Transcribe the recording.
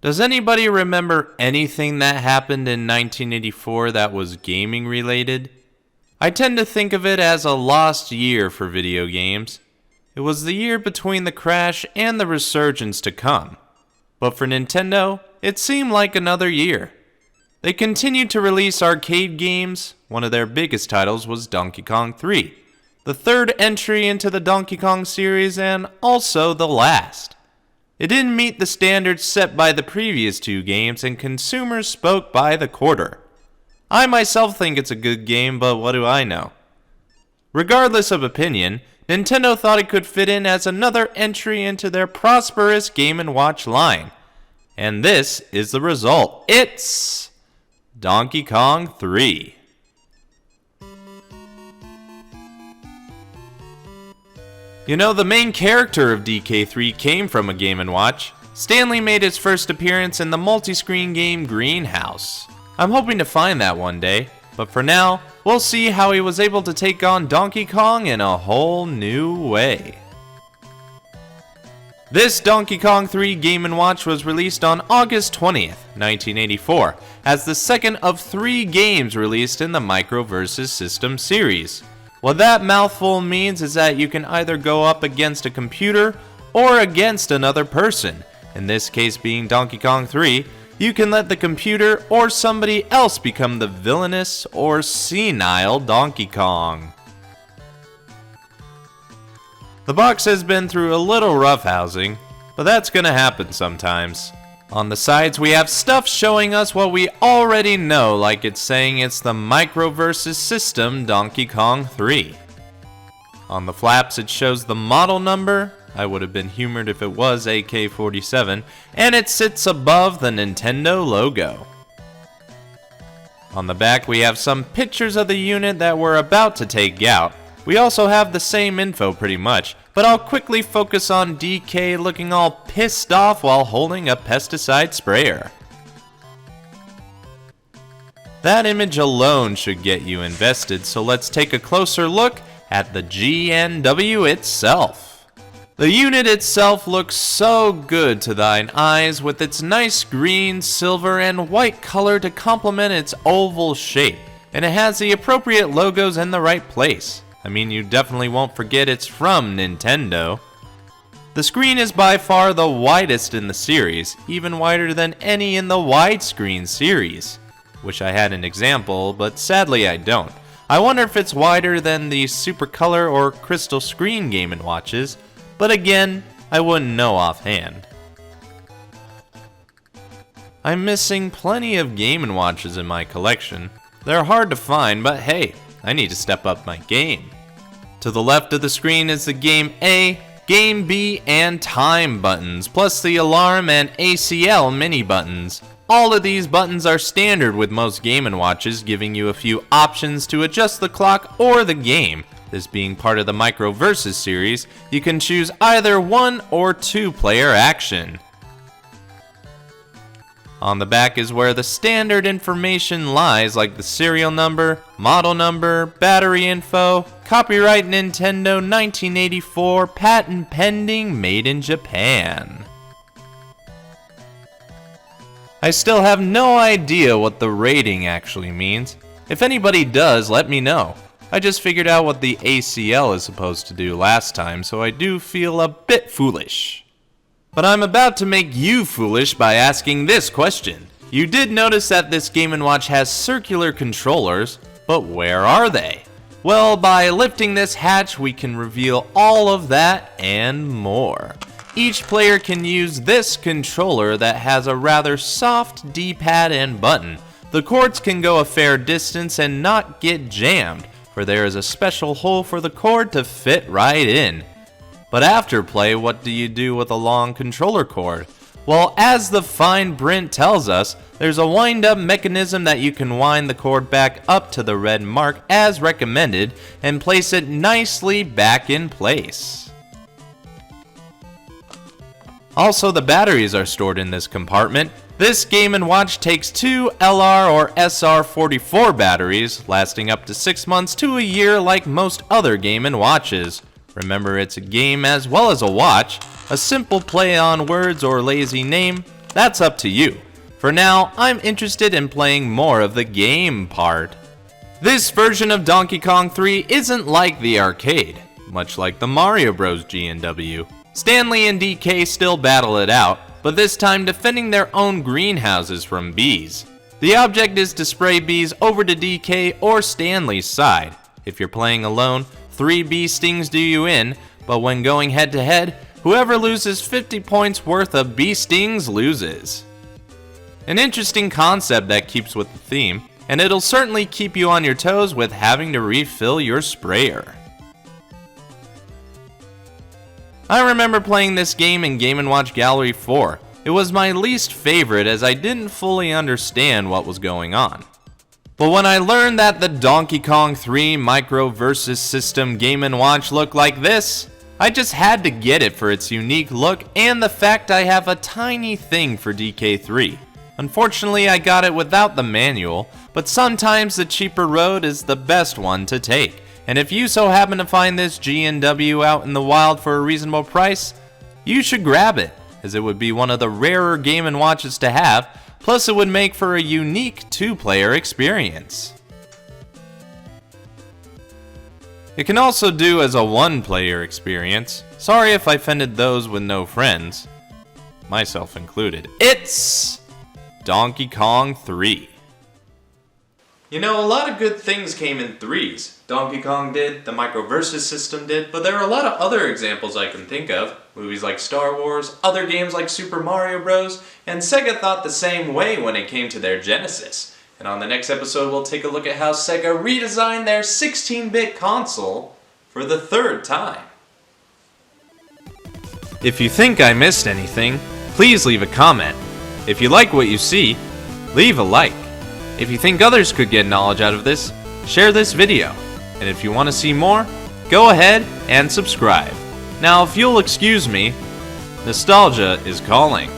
Does anybody remember anything that happened in 1984 that was gaming related? I tend to think of it as a lost year for video games. It was the year between the crash and the resurgence to come. But for Nintendo, it seemed like another year. They continued to release arcade games. One of their biggest titles was Donkey Kong 3, the third entry into the Donkey Kong series and also the last. It didn't meet the standards set by the previous two games, and consumers spoke by the quarter. I myself think it's a good game, but what do I know? Regardless of opinion, Nintendo thought it could fit in as another entry into their prosperous Game & Watch line. And this is the result. It's Donkey Kong 3. You know, the main character of DK3 came from a Game & Watch. Stanley made his first appearance in the multi-screen game Greenhouse. I'm hoping to find that one day, but for now, we'll see how he was able to take on Donkey Kong in a whole new way. This Donkey Kong 3 Game & Watch was released on August 20th, 1984, as the second of 3 games released in the Micro vs. System series. What that mouthful means is that you can either go up against a computer or against another person. In this case being Donkey Kong 3, you can let the computer or somebody else become the villainous or senile Donkey Kong. The box has been through a little roughhousing, but that's gonna happen sometimes. On the sides we have stuff showing us what we already know, like it's saying it's the Micro vs. System Donkey Kong 3. On the flaps it shows the model number. I would have been humored if it was AK-47, and it sits above the Nintendo logo. On the back we have some pictures of the unit that we're about to take out. We also have the same info pretty much, but I'll quickly focus on DK looking all pissed off while holding a pesticide sprayer. That image alone should get you invested, so let's take a closer look at the GNW itself. The unit itself looks so good to thine eyes with its nice green, silver, and white color to complement its oval shape, and it has the appropriate logos in the right place. I mean, you definitely won't forget it's from Nintendo. The screen is by far the widest in the series, even wider than any in the widescreen series. Wish I had an example, but sadly I don't. I wonder if it's wider than the Super Color or Crystal Screen Game & Watches, but again, I wouldn't know offhand. I'm missing plenty of Game & Watches in my collection. They're hard to find, but hey, I need to step up my game. To the left of the screen is the Game A, Game B, and Time buttons, plus the Alarm and ACL mini buttons. All of these buttons are standard with most Game & Watches, giving you a few options to adjust the clock or the game. This being part of the Micro vs. series, you can choose either 1 or 2 player action. On the back is where the standard information lies, like the serial number, model number, battery info, copyright Nintendo 1984, patent pending, made in Japan. I still have no idea what the rating actually means. If anybody does, let me know. I just figured out what the ACL is supposed to do last time, so I do feel a bit foolish. But I'm about to make you foolish by asking this question. You did notice that this Game & Watch has circular controllers, but where are they? Well, by lifting this hatch, we can reveal all of that and more. Each player can use this controller that has a rather soft D-pad and button. The cords can go a fair distance and not get jammed, for there is a special hole for the cord to fit right in. But after play, what do you do with a long controller cord? Well, as the fine print tells us, there's a wind-up mechanism that you can wind the cord back up to the red mark as recommended and place it nicely back in place. Also, the batteries are stored in this compartment. This Game & Watch takes 2 LR or SR44 batteries, lasting up to 6 months to a year like most other Game & Watches. Remember, it's a game as well as a watch. A simple play on words or lazy name, That's up to you. For now, I'm interested in playing more of the game part. This version of Donkey Kong 3 isn't like the arcade, much like the Mario Bros. G&W. Stanley and DK still battle it out, but this time defending their own greenhouses from bees. The object is to spray bees over to DK or Stanley's side. If you're playing alone, 3 bee stings do you in, but when going head to head, whoever loses 50 points worth of bee stings loses. An interesting concept that keeps with the theme, and it'll certainly keep you on your toes with having to refill your sprayer. I remember playing this game in Game & Watch Gallery 4. It was my least favorite as I didn't fully understand what was going on. But when I learned that the Donkey Kong 3 Micro Versus System Game & Watch looked like this, I just had to get it for its unique look and the fact I have a tiny thing for DK3. Unfortunately, I got it without the manual, but sometimes the cheaper road is the best one to take. And if you so happen to find this G&W out in the wild for a reasonable price, you should grab it, as it would be one of the rarer Game & Watches to have, plus it would make for a unique 2-player experience. It can also do as a 1-player experience. Sorry if I offended those with no friends, myself included. It's Donkey Kong 3. You know, a lot of good things came in 3s. Donkey Kong did, the Micro Versus system did, but there are a lot of other examples I can think of. Movies like Star Wars, other games like Super Mario Bros., and Sega thought the same way when it came to their Genesis. And on the next episode, we'll take a look at how Sega redesigned their 16-bit console for the 3rd time. If you think I missed anything, please leave a comment. If you like what you see, leave a like. If you think others could get knowledge out of this, share this video. And if you want to see more, go ahead and subscribe. Now, if you'll excuse me, nostalgia is calling.